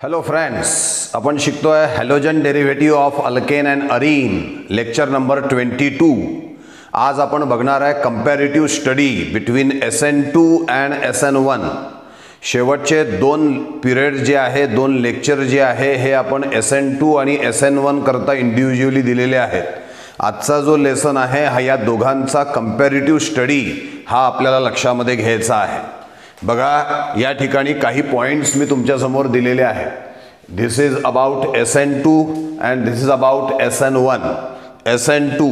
Hello friends, आपण शिकतोय halogen derivative of alkane and Areen, lecture number 22. आज आपण बघणार आहे comparative study between SN2 and SN1. शेवटचे दोन पिरियड जे आहे, दोन लेक्चर जे आहे, हे आपण SN2 आणि SN1 करता इंडिव्हिज्युअली दिलेले आहेत. आजचा जो लेसन आहे हा या दोघांचा कंपॅरेटिव्ह स्टडी हा आपल्याला लक्षामध्ये घ्यायचा आहे. बघा, या ठिकाणी काही पॉइंट्स मी तुमच्या समोर दिलेले आहेत. This is about SN2 and this is about SN1. SN2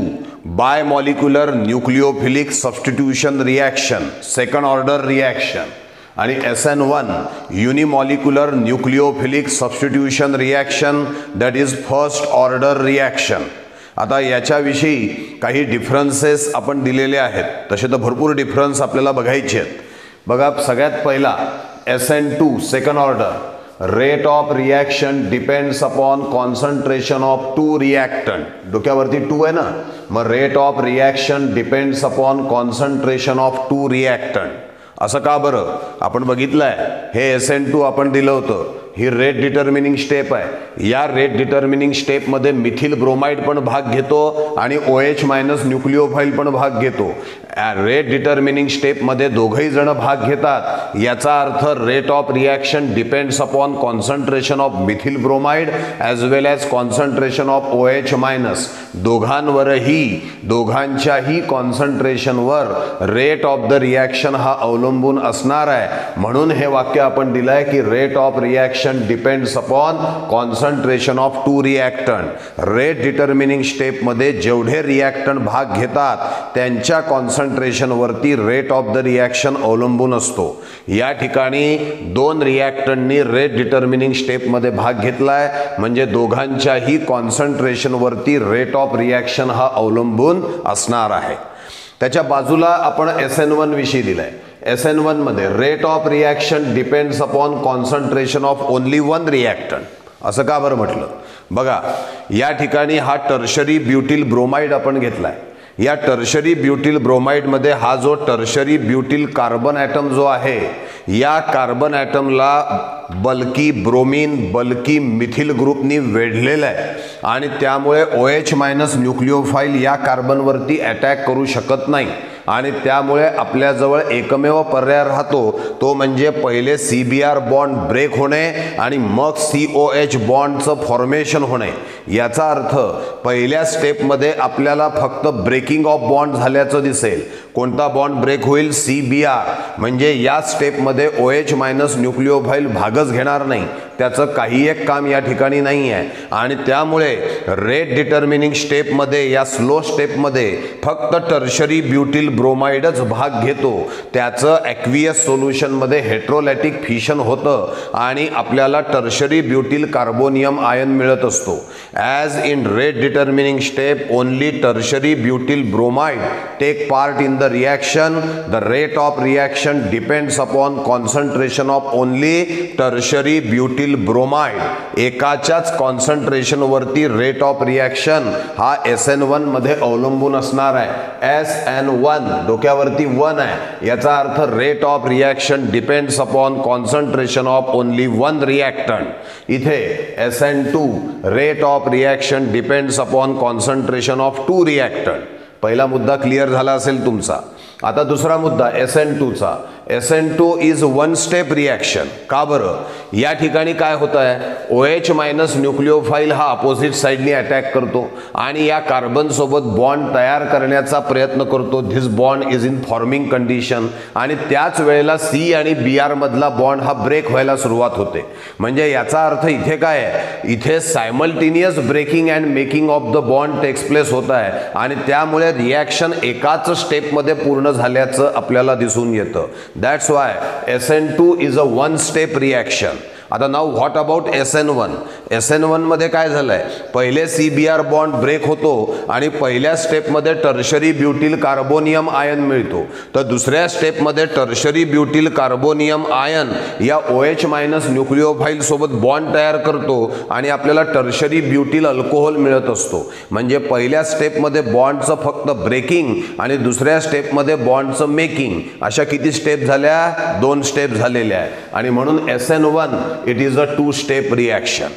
bimolecular nucleophilic substitution reaction, second order reaction, आणि SN1 unimolecular nucleophilic substitution reaction, that is first order reaction. आता याच्याविषयी काही डिफरन्सेस आपण दिलेले आहेत. तसे तर भरपूर डिफरन्स आपल्याला बघायचे आहेत. बघा, सगळ्यात पहिला SN2 second order, rate of reaction depends upon concentration of two reactant. डोक्यावरती 2 आहे ना, मग rate of reaction depends upon concentration of two reactant. असं का बरं? आपण बघितलंय, हे SN2 आपण दिलं होतं, ही रेट डिटर्मिनिंग स्टेप आहे. या रेट डिटर्मिनिंग स्टेपमध्ये मिथिल ब्रोमाइड पण भाग घेतो आणि OH मायनस न्यूक्लिओफाईल पण भाग घेतो. रेट डिटर्मिनिंग स्टेपमध्ये दोघंही जण भाग घेतात. याचा अर्थ rate of reaction depends upon concentration of methyl bromide as well as concentration of OH minus. दोघांच्याही कॉन्सन्ट्रेशनवर रेट ऑफ द रिॲक्शन हा अवलंबून असणार आहे. म्हणून हे वाक्य आपण दिलं आहे की rate of reaction depends upon concentration of two reactant. Rate determining स्टेपमध्ये जेवढे रिॲक्टंट भाग घेतात त्यांच्या कॉन्सन्ट्रेशनवरती रेट ऑफ द रिॲक्शन अवलंबून असतो. या ठिकाणी दोन रिॲक्टंटनी रेट डिटर्मिनिंग स्टेपमध्ये भाग घेतलाय, म्हणजे दोघांच्याही कॉन्सन्ट्रेशनवरती रेट ऑफ रिॲक्शन हा अवलंबून असणार आहे. त्याच्या बाजूला आपण SN1 विषयी दिलाय. SN1 मध्ये rate of reaction depends upon concentration of only one reactant. असं का बरं म्हटलं? बघा, या ठिकाणी हा टर्शरी ब्युटिल ब्रोमाइड आपण घेतलाय. या टर्शरी ब्युटिल ब्रोमाइडमध्ये हा जो टर्शरी ब्युटिल कार्बन ॲटम जो आहे, या कार्बन ॲटमला बल्की ब्रोमीन, बल्की मिथिल ग्रुपनी वेढलेलं आहे आणि त्यामुळे OH मायनस न्यूक्लिओफाईल या कार्बनवरती अटॅक करू शकत नाही. आणि त्यामुळे आपल्याजवळ एकमेव पर्याय राहतो, तो म्हणजे पहिले CBr बॉन्ड ब्रेक होणे आणि मग COH बॉन्डचं फॉर्मेशन होणे. याचा अर्थ पहिल्या स्टेपमध्ये आपल्याला फक्त ब्रेकिंग ऑफ बॉन्ड झाल्याचं दिसेल. कोणता बॉन्ड ब्रेक होईल? CBr. म्हणजे या स्टेपमध्ये OH मायनस न्यूक्लिओफाईल भागच घेणार नाही, त्याचं काही एक काम या ठिकाणी नाही आहे. आणि त्यामुळे रेट डिटर्मिनिंग स्टेपमध्ये, या स्लो स्टेपमध्ये फक्त टर्शरी ब्युटिल ब्रोमाइडच भाग घेतो. त्याचं ॲक्वियस सोल्युशनमध्ये हेट्रोलॅटिक फिशन होतं आणि आपल्याला टर्शरी ब्युटिल कार्बोनियम आयन मिळत असतो. As in rate determining step only tertiary butyl bromide take part in the reaction. The rate of reaction depends upon concentration of only tertiary butyl bromide. एकाच्याच कॉन्सन्ट्रेशनवरती rate of reaction हा SN1 मध्ये अवलंबून असणार आहे. SN1 डोक्यावरती 1 आहे, याचा अर्थ rate of reaction depends upon concentration of only one reactant. इथे SN2 rate of reaction depends upon concentration of two reactant. पहिला मुद्दा क्लिअर झाला असेल तुमचा. आता दुसरा मुद्दा SN2चा. SN2 is one step reaction. का बरं? या ठिकाणी काय होत आहे, OH मायनस न्यूक्लिओफाईल हा अपोजिट साईडनी अटॅक करतो आणि या कार्बन सोबत बॉन्ड तयार करण्याचा प्रयत्न करतो. This bond is in forming condition आणि त्याच वेळेला C आणि Br मधला बॉन्ड हा ब्रेक व्हायला सुरुवात होते. म्हणजे याचा अर्थ इथे काय आहे, इथे simultaneous breaking and making of the bond takes place होत आहे आणि त्यामुळे रिॲक्शन एकाच स्टेपमध्ये पूर्ण झाल्याचं आपल्याला दिसून येतं. That's why SN2 is a one step reaction. आता now what about SN1? SN1 मध्ये काय झालंय, पहिले CBr बॉन्ड ब्रेक होतो आणि पहिल्या स्टेपमध्ये टर्शरी ब्युटिल कार्बोनियम आयन मिळतो. तर दुसऱ्या स्टेपमध्ये टर्शरी ब्युटिल कार्बोनियम आयन या OH मायनस न्यूक्लिओफाईल सोबत बॉन्ड तयार करतो आणि आपल्याला टर्शरी ब्युटिल अल्कोहोल मिळत असतो. म्हणजे पहिल्या स्टेपमध्ये बॉन्डचं फक्त ब्रेकिंग आणि दुसऱ्या स्टेपमध्ये बॉन्डचं मेकिंग, अशा किती स्टेप झाल्या? 2 स्टेप झालेल्या आहे. आणि म्हणून SN1 it is a two step reaction.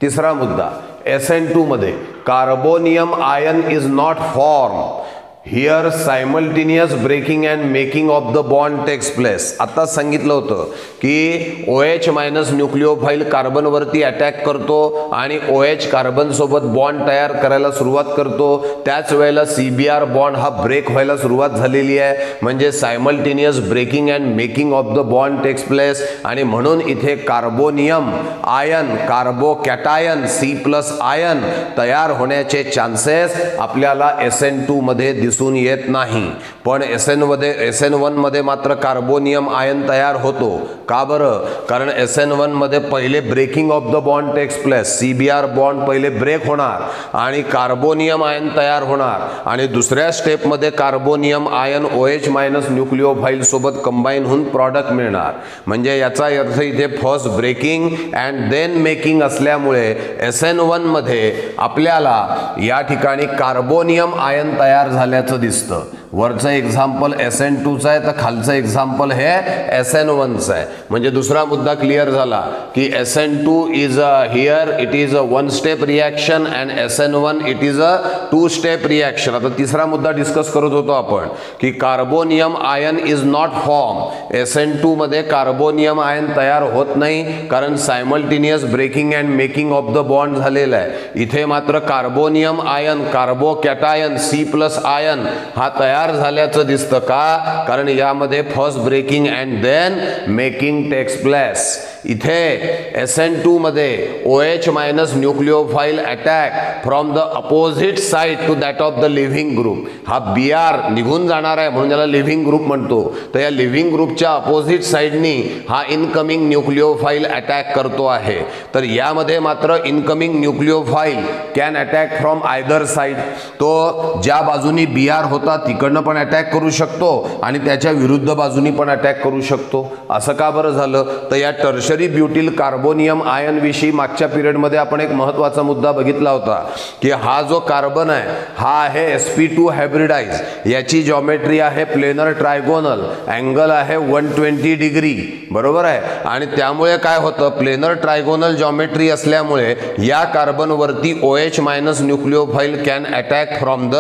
तिसरा मुद्दा, SN2 मध्ये carbonium ion is not form here simultaneous breaking and making of the bond takes place. आत्ताच सांगितलं होतं की OH मायनस न्यूक्लिओफाईल कार्बनवरती अटॅक करतो आणि OH कार्बनसोबत बॉन्ड तयार करायला सुरुवात करतो. त्याच वेळेला CBr बॉन्ड हा ब्रेक व्हायला सुरुवात झालेली आहे, म्हणजे simultaneous breaking and making of the bond takes place. आणि म्हणून इथे carbonium ion carbo cation C+ ion तयार होण्याचे चान्सेस आपल्याला SN2 मध्ये दिसून येत नाही. पण SN1 मध्ये मात्र कार्बोनियम आयन तयार होतो. का बरं? कारण SN1 मध्ये पहिले breaking of the bond takes place, CBr bond पहिले ब्रेक होणार आणि कार्बोनियम आयन तयार होणार आणि दुसऱ्या स्टेपमध्ये carbonium ion OH minus nucleophile सोबत कंबाईन होऊन प्रॉडक्ट मिळणार. म्हणजे याचा अर्थ इथे first breaking and then making असल्यामुळे SN1 मध्ये आपल्याला या ठिकाणी कार्बोनियम आयन तयार झाल्याचं दिसतं. वरचं एक्झाम्पल SN2चं आहे तर खालचं एक्झाम्पल हे SN1चं आहे. म्हणजे दुसरा मुद्दा क्लिअर झाला की SN2 is here it is a 1 step reaction and SN1 it is a 2 step reaction. आता तिसरा मुद्दा डिस्कस करत होतो आपण की carbonium ion is not form. SN2 मध्ये कार्बोनियम आयन तयार होत नाही कारण simultaneous breaking and making of the bond झालेला आहे. इथे मात्र carbonium ion carbo cation C+ ion हा तयार झाल्याचं दिसतं. का? कारण यामध्ये first breaking and then making text place. इथे SN2 मध्ये OH minus nucleophile attack from the opposite side to that of the leaving group. हा Br निघून जाणार आहे म्हणून याला लिव्हिंग ग्रुप म्हणतो. तर या लिव्हिंग ग्रुपच्या अपोजिट साइडनी हा इनकमिंग न्यूक्लिओफाईल अटॅक करतो आहे. तर यामध्ये मात्र incoming nucleophile can attack from either side. तो ज्या बाजूनी Br होता तिकडनं पण अटॅक करू शकतो आणि त्याच्या विरुद्ध बाजूनी पण अटॅक करू शकतो. असं का बरं झालं? तर या टर्शरी ब्युटिल कार्बोनियम आयन विषयी मागच्या पिरियडमध्ये आपण एक महत्त्वाचा मुद्दा बघितला होता की हा जो कार्बन आहे हा आहे sp2 हायब्रिडाइज. याची जॉमेट्री आहे प्लेनर ट्रायगोनल, अँगल आहे 120 डिग्री. बरोबर आहे. आणि त्यामुळे काय होतं, प्लेनर ट्रायगोनल जॉमेट्री असल्यामुळे या कार्बनवरती OH minus nucleophile can attack from the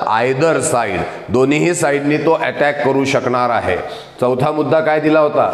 either side. दोन्हीही साइडनी तो अटॅक करू शकणार आहे. चौथा मुद्दा काय दिला होता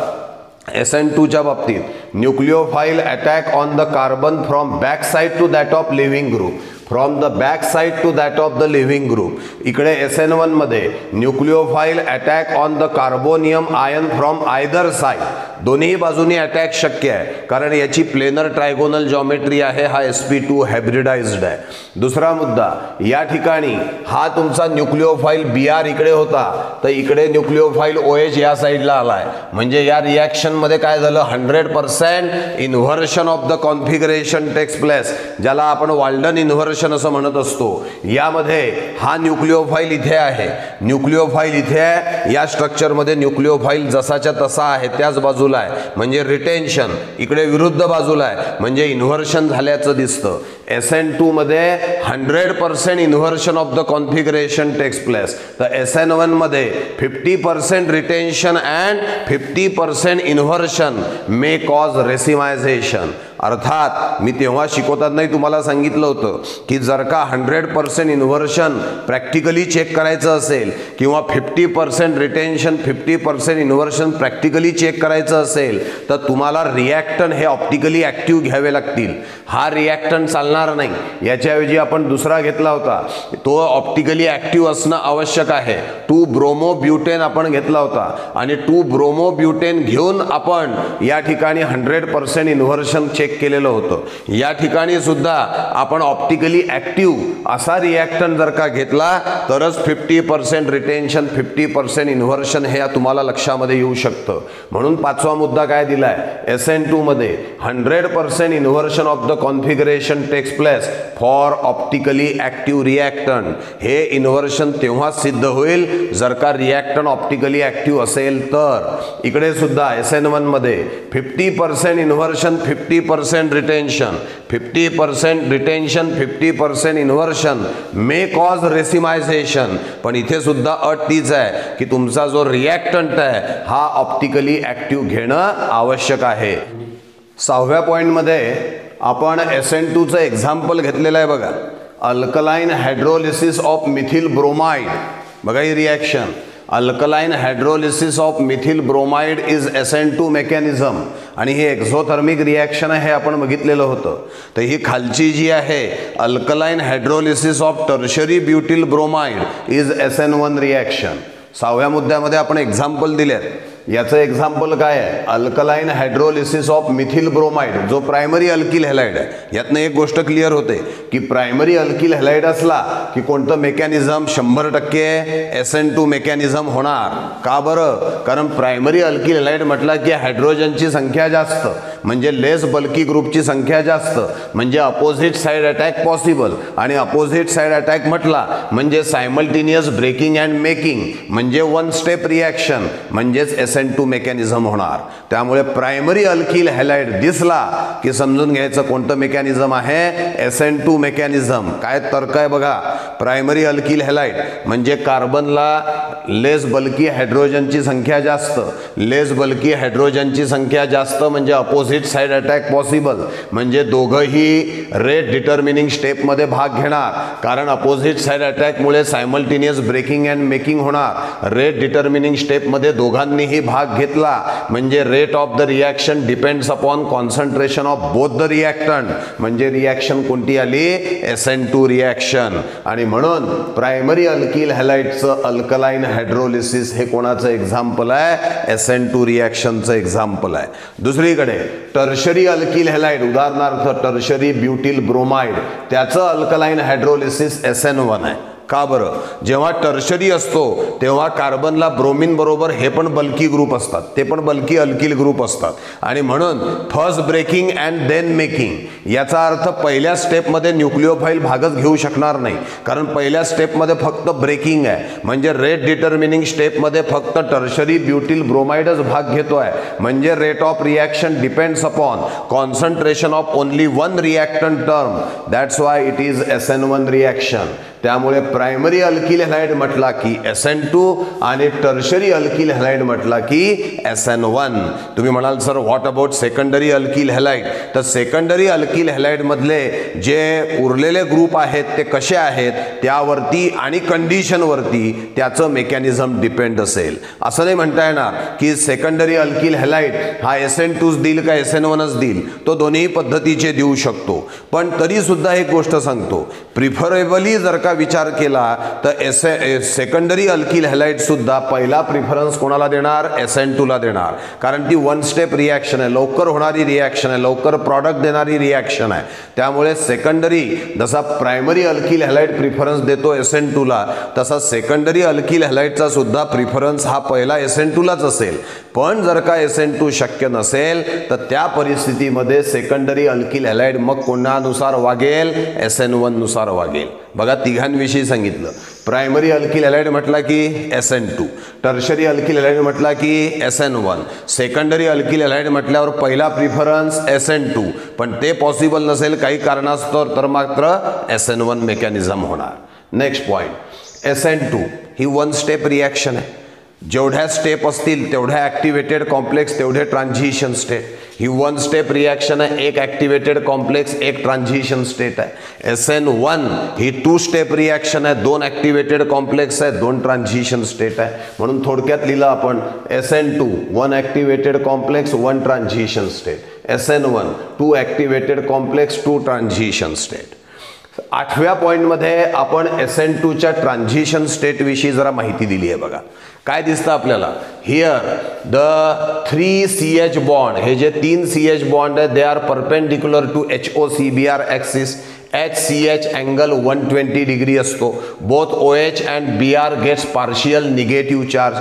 SN2च्या बाबतीत? Nucleophile attack on the carbon from back side to that of leaving group. From the back side to that of the leaving group. इकडे SN1 मध्ये nucleophile attack on the carbonium ion from either side. दोन्ही बाजूनी attack शक्य आहे कारण याची planar trigonal geometry आहे. हा sp2 हायब्रिडाइज्ड आहे. दुसरा मुद्दा, या ठिकाणी हा तुमचा न्यूक्लिओफाईल Br इकडे होता तर इकडे न्यूक्लिओफाईल OH या साइडला आलाय. म्हणजे या रिॲक्शन मध्ये काय झालं, 100% inversion of the configuration takes place, ज्याला आपण वाल्डन इन्व्हर्शन असं म्हणत असतो. यामध्ये हा न्यूक्लिओफाईल इथे आहे, न्यूक्लिओफाईल इथे आहे. या स्ट्रक्चरमध्ये न्यूक्लिओफाईल जसाच्या तसा आहे त्याच बाजूला आहे म्हणजे रिटेन्शन. इकडे विरुद्ध बाजूला आहे म्हणजे इन्व्हर्शन झाल्याचं दिसतं. SN2 मध्ये 100% inversion of the configuration takes place. तर SN1 मध्ये 50% retention and 50% inversion may cause racemization. अर्थात मी तेव्हा शिकवतानाही तुम्हाला सांगितलं होतं की जर का 100% इन्व्हर्शन प्रॅक्टिकली चेक करायचं असेल किंवा 50% रिटेन्शन 50% इन्व्हर्शन प्रॅक्टिकली चेक करायचं असेल तर तुम्हाला रिॲक्टन हे ऑप्टिकली ॲक्टिव्ह घ्यावे लागतील. हा रिॲक्टन चालणार नाही. याच्याऐवजी आपण दुसरा घेतला होता, तो ऑप्टिकली ॲक्टिव्ह असणं आवश्यक आहे. 2-ब्रोमोब्युटेन आपण घेतला होता आणि 2-ब्रोमोब्युटेन घेऊन आपण या ठिकाणी 100% इन्व्हर्शन चेक केलेलं होतं. या ठिकाणी सुद्धा आपण ऑप्टिकली ॲक्टिव्ह असा रिॲक्टन जर का घेतला तरच 50% रिटेन्शन 50% इन्व्हर्शन हे तुम्हाला लक्षामध्ये येऊ शकतं. म्हणून पाचवा मुद्दा काय दिलाय, SN2 मध्ये 100% inversion of the configuration takes place for optically active reactant. हे इन्व्हर्शन तेव्हा सिद्ध होईल जर का रिॲक्टन ऑप्टिकली ॲक्टिव्ह असेल तर. इकडे सुद्धा SN1 मध्ये 50% inversion 50% retention, 50% retention 50% inversion may cause racemization. पण इथे सुद्धा अट तीच आहे की तुमचा जो रिॲक्टंट आहे हा ऑप्टिकली ॲक्टिव्ह घेणं आवश्यक आहे. 6व्या पॉईंटमध्ये आपण SN2चं एक्झाम्पल घेतलेलं आहे बघा. Alkaline hydrolysis of methyl bromide. बघा ही reaction, alkaline hydrolysis of methyl bromide is SN2 mechanism, आणि ही एक्झोथर्मिक रिॲक्शन आहे हे आपण बघितलेलं होतं. तर ही खालची जी आहे alkaline hydrolysis of tertiary butyl bromide is SN1 reaction. 6व्या मुद्द्यामध्ये आपण एक्झाम्पल दिलेत. याचं एक्झाम्पल काय आहे? Alkaline hydrolysis of methyl bromide, जो प्रायमरी अल्किल हॅलाइड आहे. यातनं एक गोष्ट क्लिअर होते की प्रायमरी अल्किल हॅलाइड असला की कोणतं मेकॅनिझम 100% SN2 मेकॅनिझम होणार. का बरं? कारण प्रायमरी अल्किल हॅलाइड म्हटला की हायड्रोजनची संख्या जास्त, म्हणजे लेस बल्की ग्रुपची संख्या जास्त, म्हणजे अपोजिट साइड अटॅक पॉसिबल. आणि अपोजिट साइड अटॅक म्हटला म्हणजे सायमल्टेनियस ब्रेकिंग अँड मेकिंग, म्हणजे वन स्टेप रिॲक्शन, म्हणजेच SN2 मेकॅनिझम होणार. त्यामुळे प्रायमरी अल्किल हॅलाइड दिसला की समजून घ्यायचं कोणतं मेकॅनिझम आहे? SN2 mechanism. काय तर्क आहे बघा. प्रायमरी अल्किल हॅलाइड म्हणजे कार्बनला लेस बल्की हायड्रोजनची संख्या जास्त, लेस बल्की हायड्रोजनची संख्या जास्त म्हणजे अपोजिट साइड अटॅक पॉसिबल, म्हणजे दोघंही रेट डिटर्मिनिंग स्टेपमध्ये भाग घेणार. कारण अपोजिट साइड अटॅकमुळे सायमल्टेनियस ब्रेकिंग अँड मेकिंग होणार. रेट डिटर्मिनिंग स्टेपमध्ये दोघांनीही भाग घेतला म्हणजे rate of the reaction depends upon concentration of both the reactant, म्हणजे रिॲक्शन कोणती आली? SN2 reaction. आणि म्हणून प्रायमरी अल्किल हॅलाइडचं अल्कलाइन हायड्रोलिसिस हे कोणाचं एक्झाम्पल आहे? SN2 रिॲक्शनचं एक्झाम्पल आहे. दुसरीकडे टर्शरी अल्किल हॅलाइड, उदाहरणार्थ टर्शरी ब्युटिल ब्रोमाइड, त्याचं अल्कलाइन हायड्रोलिसिस SN1 आहे. का बरं? जेव्हा टर्शरी असतो तेव्हा कार्बनला ब्रोमिन बरोबर हे पण बल्की ग्रुप असतात, ते पण बल्की अल्किल ग्रुप असतात. आणि म्हणून first breaking and then making, याचा अर्थ पहिल्या स्टेपमध्ये न्यूक्लिओफाइल भागच घेऊ शकणार नाही, कारण पहिल्या स्टेपमध्ये फक्त ब्रेकिंग आहे. म्हणजे रेट डिटर्मिनिंग स्टेपमध्ये फक्त टर्शरी ब्युटिल ब्रोमाइडच भाग घेतो आहे. म्हणजे rate of reaction depends upon concentration of only one reactant term. That's why it is SN1 reaction. त्यामुळे प्रायमरी अल्किल हॅलाइड म्हटला की SN2 आणि टर्शरी अल्किल हॅलाइड म्हटला की SN1. तुम्ही म्हणाल sir what about secondary alkyl halide? तर secondary alkyl halide मधले जे उरलेले ग्रुप आहेत ते कसे आहेत त्यावरती आणि कंडिशनवरती त्याचं मेकॅनिझम डिपेंड असेल. असं नाही म्हणता येणार की सेकंडरी अल्किल हॅलाइड हा SN2च देईल का SN1च देईल. तो दोन्ही पद्धतीचे देऊ शकतो. पण तरी सुद्धा एक गोष्ट सांगतो, प्रिफरेबली जर का विचार केला तर सेकंडरी अल्किल हॅलाइड सुद्धा पहिला प्रिफरन्स कोणाला देणार? SN2 ला देणार. कारण ती वन स्टेप रिॲक्शन आहे, लवकर होणारी रिॲक्शन आहे, लवकर प्रॉडक्ट देणारी रिॲक्शन आहे. त्यामुळे सेकंडरी जसा प्रायमरी अल्किल हॅलाइड प्रिफरन्स देतो SN2 ला, तसा सेकंडरी अल्किल हॅलाइडचा सुद्धा प्रिफरन्स हा पहिला SN2 लाच असेल. पण जर का SN2 शक्य नसेल तर त्या परिस्थितीमध्ये सेकंडरी अल्किल हॅलाइड मग कोणानुसार वागेल? SN1 नुसार वागेल. बघा तिघांविषयी सांगितलं. प्रायमरी अल्किल हॅलाइड म्हटला की SN2, टर्शरी अल्किल हॅलाइड म्हटला की SN1, सेकंडरी अल्किल हॅलाइड म्हटल्यावर पहिला प्रिफरन्स SN2. पण ते पॉसिबल नसेल काही कारणास्तव तर मात्र SN1 मेकॅनिझम होणार. नेक्स्ट पॉइंट, SN2 ही वन स्टेप रिॲक्शन आहे. जेवढ्या स्टेप असतील तेवढ्या ॲक्टिवेटेड कॉम्प्लेक्स तेवढे ट्रान्झिशन स्टेट. ही वन स्टेप रिॲक्शन आहे, एक ॲक्टिवेटेड कॉम्प्लेक्स एक ट्रान्झिशन स्टेट आहे. SN1 he to step reaction आहे, दोन ॲक्टिवेटेड कॉम्प्लेक्स आहे, दोन ट्रान्झिशन स्टेट आहे. म्हणून थोडक्यात लिहिलं आपण SN2 one activated complex one transition state, SN1 two activated complex two transition state. 8व्या पॉईंटमध्ये आपण SN2च्या ट्रान्झिशन स्टेट विषयी जरा माहिती दिली आहे. बघा काय दिसतं आपल्याला हिअर, द 3 CH बॉन्ड, हे जे 3 CH बॉन्ड आहे they are perpendicular to HOCBr axis. HCH angle 120 degree असतो. Both OH and Br gets partial negative charge.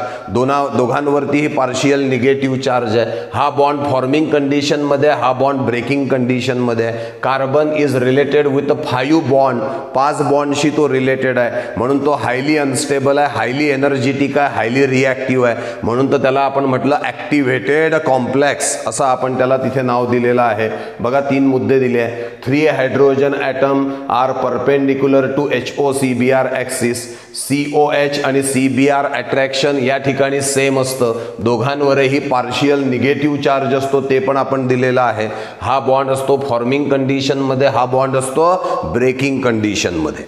दोघांवरतीही पार्शियल निगेटिव्ह चार्ज आहे. हा बॉन्ड फॉर्मिंग कंडिशनमध्ये, हा बॉन्ड ब्रेकिंग कंडिशनमध्ये आहे. Carbon is related with 5 bond, 5 बॉन्डशी तो रिलेटेड आहे. म्हणून तो हायली अनस्टेबल आहे, हायली एनर्जेटिक आहे, हायली रिॲक्टिव्ह आहे. म्हणून तर त्याला आपण म्हटलं ॲक्टिव्हेटेड कॉम्प्लेक्स असं आपण त्याला तिथे नाव दिलेलं आहे. बघा 3 मुद्दे दिले आहे. 3 hydrogen atom atom are perpendicular to HO-CBr axis. COH आणि CBr अट्रॅक्शन या ठिकाणी सेम असतं, दोघांवरही पार्शियल निगेटिव्ह चार्ज असतो, ते पण आपण दिलेलं आहे. हा बॉन्ड असतो फॉर्मिंग कंडिशनमध्ये, हा बॉन्ड असतो ब्रेकिंग कंडिशनमध्ये.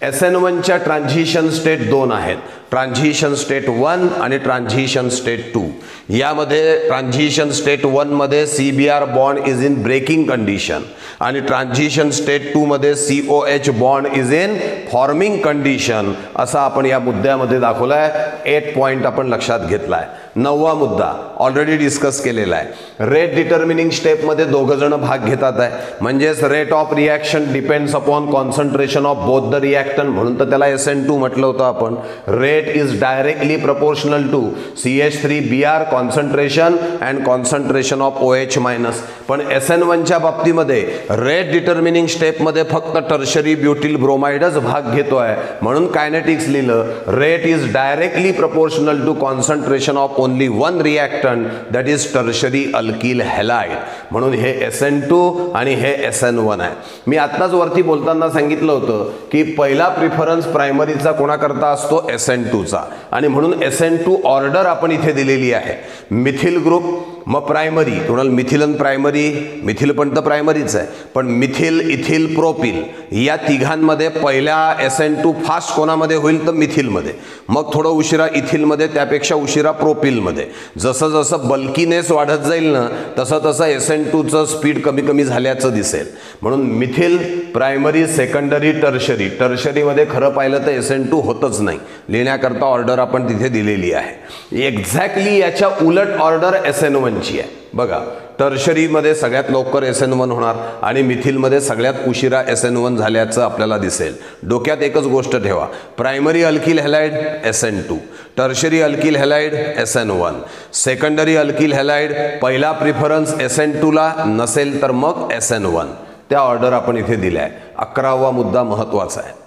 SN1च्या ट्रान्झिशन स्टेट दोन आहेत, ट्रान्झिशन स्टेट 1 आणि ट्रान्झिशन स्टेट 2. यामध्ये ट्रान्झिशन स्टेट 1 मध्ये CBr bond is in breaking condition आणि ट्रान्झिशन स्टेट 2 मध्ये COH bond is in forming condition, असं आपण या मुद्द्यामध्ये दाखवलाय. 8 पॉइंट आपण लक्षात घेतलाय. 9वा मुद्दा ऑलरेडी डिस्कस केलेला आहे. रेट डिटर्मिनिंग स्टेपमध्ये दोघं जण भाग घेतात आहे, म्हणजेच rate of reaction depends upon concentration of both the reactant, म्हणून तर त्याला SN2 म्हटलं होतं आपण. Rate is directly proportional to CH3Br concentration and concentration of OH minus. पण SN1च्या बाबतीमध्ये रेट डिटर्मिनिंग स्टेपमध्ये फक्त टर्शरी ब्युटिल ब्रोमाइडच भाग घेतोय, म्हणून कायनेटिक्स लिहिलं rate is directly proportional to concentration of only one reactant that is tertiary alkyl halide, म्हणून हे SN2 आणि हे SN1 आहे. मी आत्ताच वरती बोलताना सांगितलं होतं की पहिला प्रिफरन्स प्रायमरीचा कोणाकरता असतो, SN2चा, आणि म्हणून SN2 ऑर्डर आपण इथे दिलेली आहे. मिथिल ग्रुप, मग प्रायमरी, तुम्हाला मिथिलन प्रायमरी, मिथिल पण तर प्रायमरीच आहे, पण मिथिल इथिल प्रोपिल या तिघांमध्ये पहिल्या SN2 फास्ट कोणामध्ये होईल तर मिथिलमध्ये, मग थोडं उशिरा इथिलमध्ये, त्यापेक्षा उशिरा प्रोपिलमध्ये. जसं जसं बल्कीनेस वाढत जाईल ना तसं तसं SN2चं स्पीड कमी कमी झाल्याचं दिसेल. म्हणून मिथिल प्रायमरी, सेकंडरी, टर्शरी. टर्शरीमध्ये खरं पाहिलं तर SN2 होतच नाही, लिहिण्याकरता ऑर्डर आपण तिथे दिलेली आहे. एक्झॅक्टली याच्या उलट ऑर्डर SN1ची आहे. बघा, टर्शरीमध्ये सगळ्यात लवकर SN1 होणार आणि मिथिलमध्ये सगळ्यात उशिरा SN1 झाल्याचं आपल्याला दिसेल. डोक्यात एकच गोष्ट ठेवा, primary alkyl halide SN2, tertiary alkyl halide SN1, secondary alkyl halide पहिला प्रिफरन्स SN2ला नसेल तर मग SN1. त्या ऑर्डर आपण इथे दिल्या आहे. 11वा मुद्दा महत्त्वाचा आहे.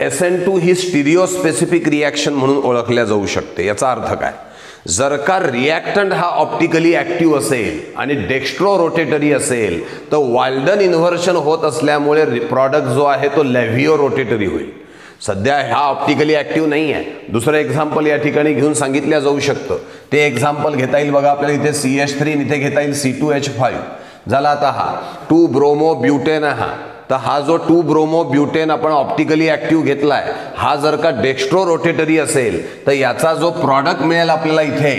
SN2 ही स्टिरिओस्पेसिफिक रिॲक्शन म्हणून ओळखल्या जाऊ शकते. याचा अर्थ काय, जर का रिॲक्टंट हा ऑप्टिकली ॲक्टिव्ह असेल आणि डेक्स्ट्रो रोटेटरी असेल तर वाल्डन इन्व्हर्शन होत असल्यामुळे प्रॉडक्ट जो आहे तो लेव्हिओ रोटेटरी होईल. सध्या हा ऑप्टिकली ॲक्टिव्ह नाही आहे. दुसरं एक्झाम्पल या ठिकाणी घेऊन सांगितलं जाऊ शकतं. ते एक्झाम्पल घेता येईल बघा आपल्याला. इथे CH3 इथे घेता येईल C2H5 झाला. आता हा 2 ब्रोमो ब्युटेन, तर हा जो 2 ब्रोमो ब्युटेन आपण ऑप्टिकली ॲक्टिव्ह घेतलाय, हा जर का डेक्स्ट्रो रोटेटरी असेल तर याचा जो प्रॉडक्ट मिळेल आपल्याला इथे,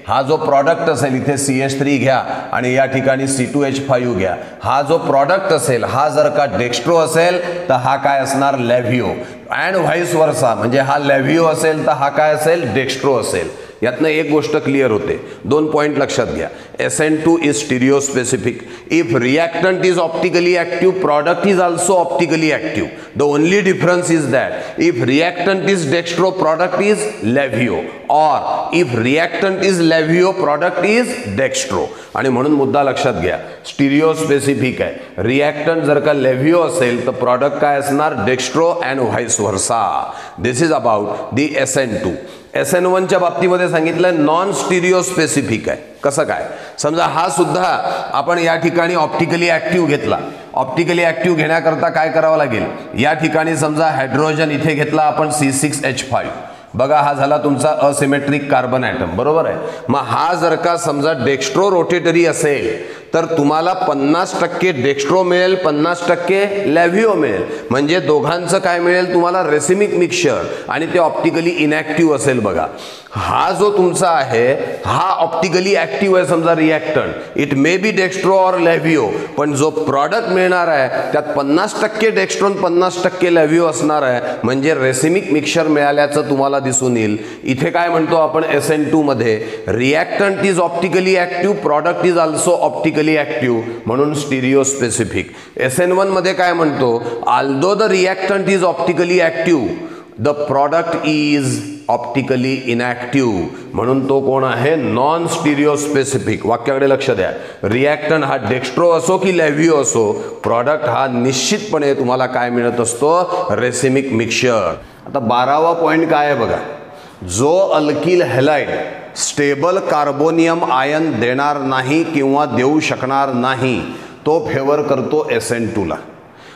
हा जो प्रॉडक्ट असेल, इथे CH3 घ्या आणि या ठिकाणी C2H5 घ्या, हा जो प्रॉडक्ट असेल हा जर का डेक्स्ट्रो असेल तर हा काय असणार, लेव्हिओ. अँड व्हाईस वर्सा, म्हणजे हा लेव्हिओ असेल तर हा काय असेल, डेक्स्ट्रो असेल. यातनं एक गोष्ट क्लिअर होते. 2 पॉइंट लक्षात घ्या. SN2 is stereospecific. If reactant is optically active, product is also optically active. The only difference is that if reactant is dextro, product is levo, or if reactant is levo, product is dextro. आणि म्हणून मुद्दा लक्षात घ्या, स्टिरिओस्पेसिफिक आहे. Reactant जर का लेव्हिओ असेल तर प्रॉडक्ट काय असणार, डेक्स्ट्रो अँड व्हाईस वर्सा. दिस इज अबाउट दी SN2. SN1च्या बाबतीमध्ये सांगितलं नॉन स्टिरिओस्पेसिफिक आहे. कसं काय, समजा हा सुद्धा आपण या ठिकाणी ऑप्टिकली ॲक्टिव्ह घेतला. ऑप्टिकली ॲक्टिव्ह घेण्याकरता काय करावं लागेल, या ठिकाणी समजा हायड्रोजन इथे घेतला आपण C6H5. बघा, हा झाला तुमचा असिमेट्रिक कार्बन ॲटम, बरोबर आहे. मग हा जर का समजा डेक्स्ट्रो रोटेटरी असेल तर तुम्हाला 50% डेक्स्ट्रो मिळेल, 50% लेव्हिओ मिळेल. म्हणजे दोघांचं काय मिळेल तुम्हाला, रेसिमिक मिक्सचर, आणि ते ऑप्टिकली इनॅक्टिव्ह असेल. बघा, हा जो तुमचा आहे हा ऑप्टिकली ॲक्टिव्ह आहे समजा reactant, it may be dextro और लेव्हिओ, पण जो प्रॉडक्ट मिळणार आहे त्यात 50% डेक्स्ट्रो 50% लेव्हिओ असणार आहे. म्हणजे रेसिमिक मिक्सचर मिळाल्याचं तुम्हाला दिसून येईल. इथे काय म्हणतो आपण SN2 मध्ये, reactant is optically active, product is also optically active, म्हणून स्टिरिओस्पेसिफिक. SN1 मध्ये काय म्हणतो, although the reactant is optically active, the product is optically inactive, म्हणून तो कोण आहे, नॉन स्टिरिओस्पेसिफिक. वाक्याकडे लक्ष द्या. रिॲक्टंट हा डेक्स्ट्रो असो की लेव्हिओ असो, प्रॉडक्ट हा निश्चितपणे तुम्हाला काय मिळत असतो, रेसिमिक मिक्सचर. आता 12वा पॉइंट काय आहे बघा, जो alkyl halide stable carbonium ion देणार नाही किंवा देऊ शकणार नाही तो फेवर करतो SN2ला.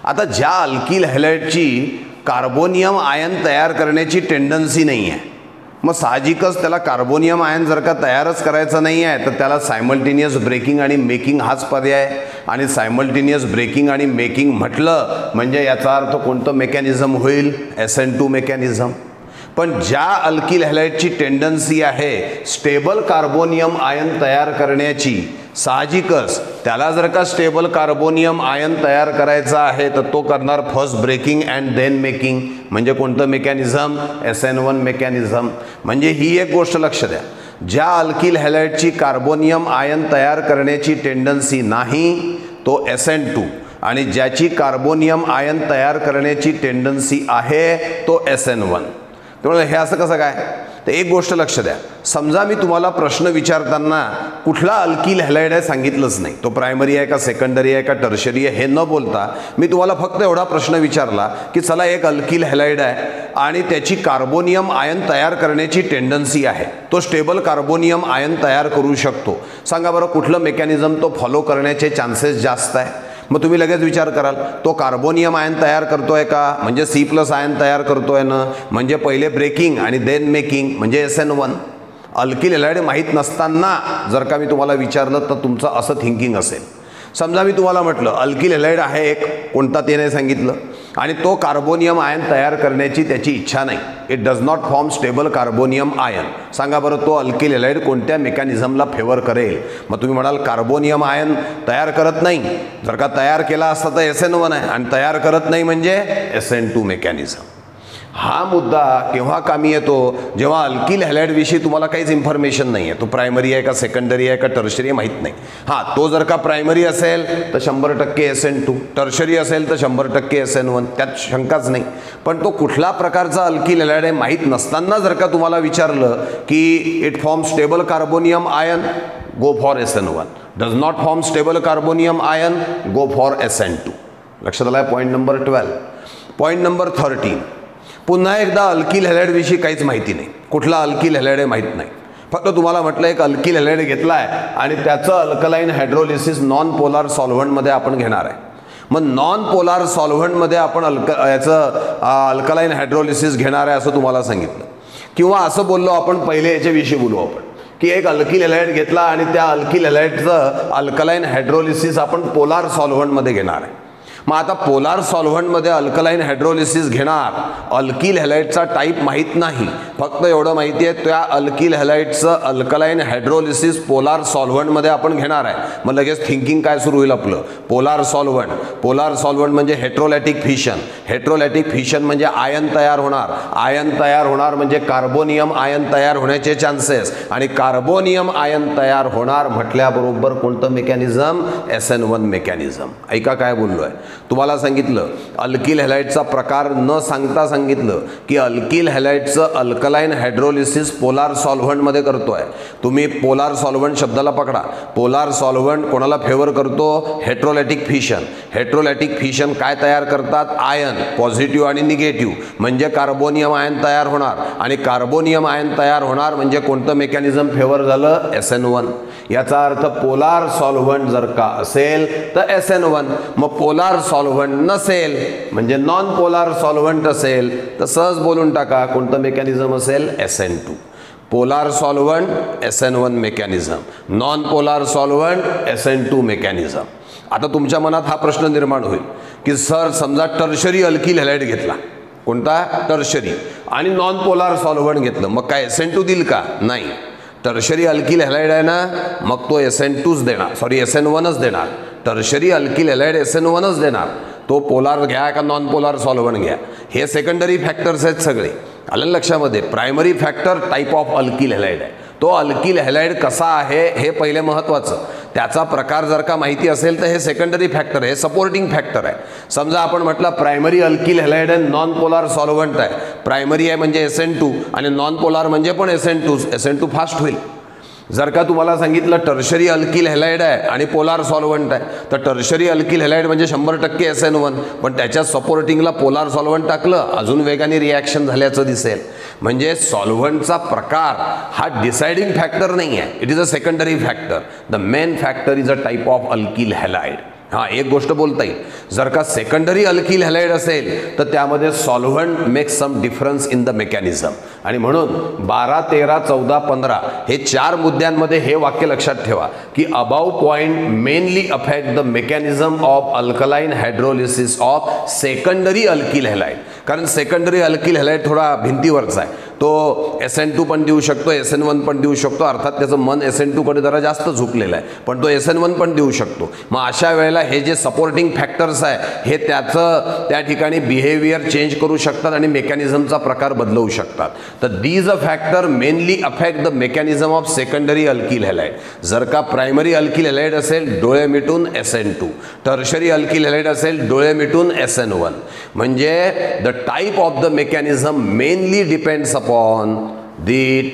आता ज्या अल्किल हॅलाइडची कार्बोनियम आयन तयार करण्याची टेंडन्सी नाही आहे, मग साहजिकच त्याला कार्बोनियम आयन जर का तयारच करायचं नाही आहे तर त्याला सायमल्टेनियस ब्रेकिंग आणि मेकिंग हाच पर्याय. आणि सायमल्टेनियस ब्रेकिंग आणि मेकिंग म्हटलं म्हणजे याचा अर्थ कोणतं मेकॅनिझम होईल? SN2 mechanism. पण ज्या अल्किल हॅलाइडची टेंडन्सी आहे स्टेबल कार्बोनियम आयन तयार करण्याची, साहजिकच त्याला जर का स्टेबल कार्बोनियम आयन तयार करायचा आहे तर तो करणार first breaking and then making. म्हणजे कोणतं मेकॅनिझम? SN1 mechanism. म्हणजे ही एक गोष्ट लक्ष द्या, ज्या अल्किल हॅलाइडची कार्बोनियम आयन तयार करण्याची टेंडन्सी नाही तो SN2, आणि ज्याची कार्बोनियम आयन तयार करण्याची टेंडन्सी आहे तो SN1. त्यामुळे हे असं कसं काय? तर एक गोष्ट लक्ष द्या, समजा मी तुम्हाला प्रश्न विचारताना कुठला अल्किल हॅलाइड आहे सांगितलंच नाही, तो प्रायमरी आहे का सेकंडरी आहे का टर्शरी आहे हे न बोलता मी तुम्हाला फक्त एवढा प्रश्न विचारला की चला एक अल्किल हॅलाइड आहे आणि त्याची कार्बोनियम आयन तयार करण्याची टेंडन्सी आहे, तो स्टेबल कार्बोनियम आयन तयार करू शकतो, सांगा बरं कुठलं मेकॅनिझम तो फॉलो करण्याचे चान्सेस जास्त आहे? मग तुम्ही लगेच विचार कराल तो कार्बोनियम आयन तयार करतोय का, म्हणजे C+ आयन तयार करतोय ना, म्हणजे पहिले ब्रेकिंग आणि देन मेकिंग म्हणजे SN1. अल्किल हॅलाइड माहीत नसताना जर का मी तुम्हाला विचारलं तर तुमचं असं थिंकिंग असेल. समजा मी तुम्हाला म्हटलं अल्किल हॅलाइड आहे एक, कोणता ते नाही सांगितलं, आणि तो कार्बोनियम आयन तयार करण्याची त्याची इच्छा नाही, it does not form stable carbonium ion, सांगा बरं तो अल्किल हॅलाइड कोणत्या मेकॅनिझमला फेवर करेल? मग तुम्ही म्हणाल कार्बोनियम आयन तयार करत नाही, जर का तयार केला असता तर SN1 आहे, आणि तयार करत नाही म्हणजे SN2 मेकॅनिझम. हा मुद्दा केव्हा कामी येतो? जेव्हा अल्किल हॅलाइडविषयी तुम्हाला काहीच इन्फॉर्मेशन नाही आहे, तो प्रायमरी आहे का सेकंडरी आहे का टर्शरी आहे माहीत नाही. हां, तो जर का प्रायमरी असेल तर 100% SN2, टर्शरी असेल तर 100% SN1, त्यात शंकाच नाही. पण तो कुठला प्रकारचा अल्किल हॅलाइड आहे माहीत नसताना जर का तुम्हाला विचारलं की it form stable carbonium ion, go for SN1. Does not form stable carbonium ion, go for SN2. लक्षात आलं आहे? Point number 12. पॉईंट नंबर 13, पुन्हा एकदा अल्किल हॅलाइडविषयी काहीच माहिती नाही, कुठला अल्किल हॅलाइड आहे माहीत नाही, फक्त तुम्हाला म्हटलं एक अल्किल हॅलाइड घेतला आहे आणि त्याचं अल्कलाइन हायड्रोलिसिस नॉन पोलार सॉल्व्हंटमध्ये आपण घेणार आहे. मग नॉन पोलार सॉल्व्हंटमध्ये आपण याचं अल्कलाइन हायड्रोलिसिस घेणार आहे असं तुम्हाला सांगितलं, किंवा असं बोललो आपण पहिले याच्याविषयी बोलू आपण की एक अल्किल हॅलाइड घेतला आणि त्या अल्किल हॅलाइडचं अल्कलाइन हायड्रोलिसिस आपण पोलार सॉल्व्हंटमध्ये घेणार आहे. मग आता पोलार सॉल्व्हंटमध्ये अल्कलाइन हायड्रोलिसिस घेणार, अल्किल हॅलाइडचा टाईप माहीत नाही, फक्त एवढं माहिती आहे त्या अल्किल हॅलाइडचं अल्कलाइन हायड्रोलिसिस पोलार सॉल्व्हंटमध्ये आपण घेणार आहे. मग लगेच थिंकिंग काय सुरू होईल आपलं? पोलार सॉल्व्हंट, पोलार सॉल्व्हंट म्हणजे हेट्रोलॅटिक फिशन, हेट्रोलॅटिक फिशन म्हणजे आयन तयार होणार, आयन तयार होणार म्हणजे कार्बोनियम आयन तयार होण्याचे चान्सेस, आणि कार्बोनियम आयन तयार होणार म्हटल्याबरोबर कोणतं मेकॅनिझम? SN1 mechanism. ऐका काय बोललो आहे, तुम्हाला सांगितलं अल्किल हॅलाइडचा प्रकार न सांगता सांगितलं की अल्किल हॅलाइडचं अल्कलाइन हायड्रोलिसिस पोलार सॉल्व्हंटमध्ये करतोय. तुम्ही पोलार सॉल्व्हंट शब्दाला पकडा, पोलार सॉल्व्हंट कोणाला फेवर करतो? हेट्रोलॅटिक फिशन. हेट्रोलॅटिक फिशन काय तयार करतात? आयन, पॉझिटिव्ह आणि निगेटिव्ह, म्हणजे कार्बोनियम आयन तयार होणार, आणि कार्बोनियम आयन तयार होणार म्हणजे कोणतं मेकॅनिझम फेवर झालं? SN1. याचा अर्थ पोलार सॉल्व्हंट जर का असेल तर SN1, मग पोलार सॉल्व्हंट नसेल म्हणजे नॉन पोलार सॉल्व्हंट असेल तर सहज बोलून टाका कोणतं मेकॅनिझम असेल? SN2. Polar solvent SN1 mechanism, non polar solvent SN2 mechanism. आता तुमच्या मनात हा प्रश्न निर्माण होईल की सर समजा टर्शरी अल्किल हॅलाइड घेतला, कोणता? टर्शरी, आणि नॉन पोलार सॉल्व्हंट घेतलं, मग काय SN2 देईल का? नाही, टर्शरी अल्किल हॅलाइड आहे ना, मग तो SN2च देणार, सॉरी SN1च देणार. टर्शरी अल्किल हॅलाइड SN1च देणार. तो पोलार घ्या का नॉन पोलार सॉल्व्हंट घ्या, हे सेकंडरी फॅक्टर्स आहेत सगळे. आलं लक्षामध्ये? Primary factor type of alkyl halide आहे, तो अल्किल हॅलाइड कसा आहे हे पहिले महत्त्वाचं, त्याचा प्रकार जर का माहिती असेल तर हे सेकंडरी फॅक्टर आहे, सपोर्टिंग फॅक्टर आहे. समजा आपण म्हटलं प्रायमरी अल्किल हॅलाइड आहे, नॉन पोलार सॉल्व्हंट आहे, प्रायमरी आहे म्हणजे SN2 आणि नॉन पोलार म्हणजे पण SN2 फास्ट होईल. जर का तुम्हाला सांगितलं टर्शरी अल्किल हॅलाइड आहे आणि पोलार सॉल्व्हंट आहे तर टर्शरी अल्किल हॅलाइड म्हणजे 100% SN1, पण त्याच्या सपोर्टिंगला पोलार सॉल्व्हंट टाकलं अजून वेगाने रिॲक्शन झाल्याचं दिसेल. म्हणजे सॉल्व्हंटचा प्रकार हा डिसाइडिंग फॅक्टर नाही आहे, it is a secondary factor. The main factor is a type of alkyl halide. हां, एक गोष्ट बोलता येईल, जर का सेकंडरी अल्किल हॅलाइड असेल तर त्यामध्ये solvent makes some difference in the mechanism. आणि म्हणून 12, 13, 14, 15 हे 4 मुद्द्यांमध्ये हे वाक्य लक्षात ठेवा की above point mainly affect the mechanism of alkaline hydrolysis of secondary alkyl halide. कारण सेकंडरी अल्किल हॅलाइड थोडा भिंतीवरचा आहे, तो SN2 पण देऊ शकतो, SN1 पण देऊ शकतो. अर्थात त्याचं मन SN2 कडे जरा जास्त झुकलेलं आहे, पण तो SN1 पण देऊ शकतो. मग अशा वेळेला हे जे सपोर्टिंग फॅक्टर्स आहे हे त्याचं त्या ठिकाणी बिहेवियर चेंज करू शकतात आणि मेकॅनिझमचा प्रकार बदलवू शकतात. तर these a factor mainly affect the mechanism of secondary alkyl halide. जर का प्रायमरी अल्किल हॅलाइड असेल डोळे मिटून SN2, टर्शरी अल्किल हॅलाइड असेल डोळे मिटून SN1. म्हणजे the type of the mechanism mainly depends upon the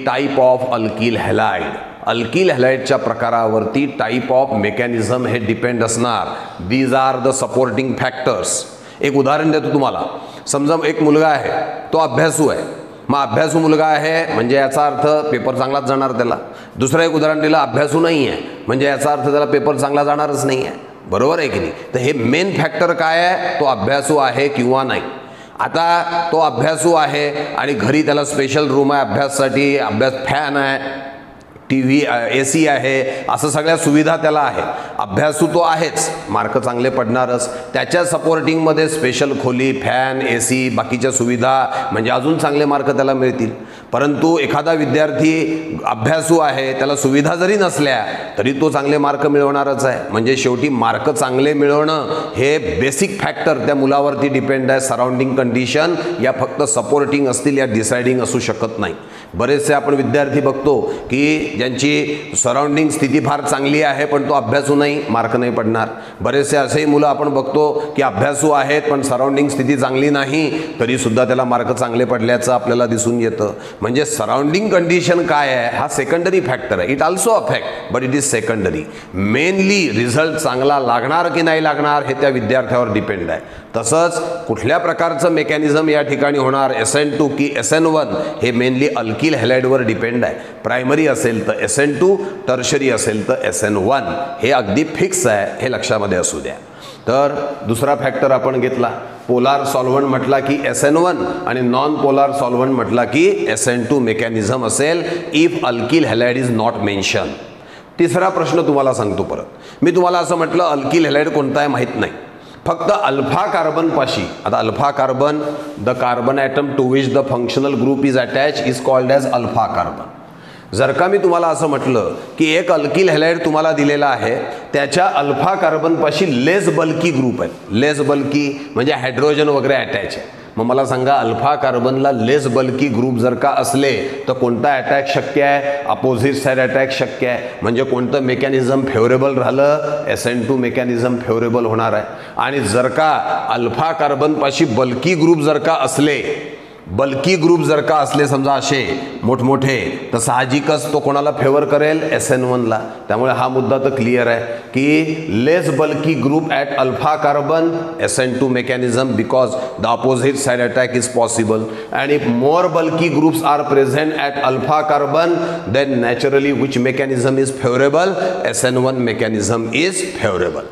type of alkyl halide. Alkyl हॅलाइडच्या प्रकारावरती टाइप ऑफ मेकॅनिझम हे डिपेंड असणार. These are the supporting factors. एक उदाहरण देतो तुम्हाला. समजा एक मुलगा आहे, तो अभ्यासू आहे. मग अभ्यासू मुलगा आहे म्हणजे याचा अर्थ पेपर चांगलाच जाणार त्याला. दुसरं एक उदाहरण दिलं, अभ्यासू नाही आहे म्हणजे याचा अर्थ त्याला पेपर चांगला जाणारच नाही आहे. बरोबर आहे की नाही? तर हे मेन फॅक्टर काय आहे, तो अभ्यासू आहे किंवा नाही. आता तो अभ्यासू आहे आणि घरी त्याला स्पेशल रूम आहे अभ्यासासाठी, अभ्यास फॅन आहे, TV AC आहे, असं सगळ्या सुविधा त्याला आहे. अभ्यासू तो आहेच, मार्क चांगले पडणारच. त्याच्या सपोर्टिंगमध्ये स्पेशल खोली, फॅन, AC, बाकीच्या सुविधा म्हणजे अजून चांगले मार्क त्याला मिळतील. परंतु एखादा विद्यार्थी अभ्यासू आहे, त्याला सुविधा जरी नसल्या तरी तो चांगले मार्क मिळवणारच आहे. म्हणजे शेवटी मार्क चांगले मिळवणं हे बेसिक फॅक्टर त्या मुलावरती डिपेंड आहे. सराउंडिंग कंडिशन या फक्त सपोर्टिंग असतील, या डिसाइडिंग असू शकत नाही. बरेचसे आपण विद्यार्थी बघतो की ज्यांची सराउंडिंग स्थिती फार चांगली आहे पण तो अभ्यासू नाही, मार्क नाही पडणार. बरेचसे असेही मुलं आपण बघतो की अभ्यासू आहेत पण सराउंडिंग स्थिती चांगली नाही तरी सुद्धा त्याला मार्क चांगले पडल्याचं आपल्याला दिसून येतं. म्हणजे सराउंडिंग कंडिशन काय आहे हा सेकंडरी फॅक्टर आहे. It also affect but it is secondary. Mainly result चांगला लागणार की नाही लागणार हे त्या विद्यार्थ्यावर डिपेंड आहे. तसंच कुठल्या प्रकारचं मेकॅनिझम या ठिकाणी होणार, SN2 की SN1 हे मेनली अल्किल हॅलाइडवर डिपेंड आहे. प्रायमरी असेल तर SN2, टर्शरी असेल तर SN1. हे अगदी फिक्स आहे, हे लक्षामध्ये असू द्या. तर दुसरा फॅक्टर आपण घेतला, पोलार सॉल्व्हंट म्हटला की SN1 आणि नॉन पोलार सॉल्व्हंट म्हटला की SN2 मेकॅनिझम असेल if alkyl halide is not mention. तिसरा प्रश्न तुम्हाला सांगतो परत. मी तुम्हाला असं म्हटलं अल्किल हॅलाइड कोणता आहे माहीत नाही, फक्त अल्फा कार्बन पाशी. आता alpha carbon, the carbon atom to which the functional group is attach is called as alpha carbon. जर का मी तुम्हाला असं म्हटलं की एक अल्किल हॅलाइड तुम्हाला दिलेला आहे, त्याच्या अल्फा कार्बन पाशी लेस बल्की ग्रुप आहे. लेस बल्की म्हणजे हायड्रोजन वगैरे अटॅच आहे. मग मला सांगा अल्फा कार्बनला लेस बल्की ग्रुप जर का असले तर कोणता अटॅक शक्य आहे, अपोजिट साइड अटॅक शक्य आहे. म्हणजे कोणतं मेकॅनिझम फेवरेबल राहिलं, SN2 मेकॅनिझम फेवरेबल होणार आहे. आणि जर का अल्फा कार्बनपाशी बल्की ग्रुप जर का असले, बल्की ग्रुप जर का असले समजा असे मोठमोठे, तर साहजिकच तो कोणाला फेवर करेल, SN1ला. त्यामुळे हा मुद्दा तर क्लिअर आहे की less bulky group at alpha carbon SN2 mechanism because the opposite side attack is possible. And if more bulky groups are present at alpha carbon then naturally which mechanism is favourable, SN1 mechanism is favourable.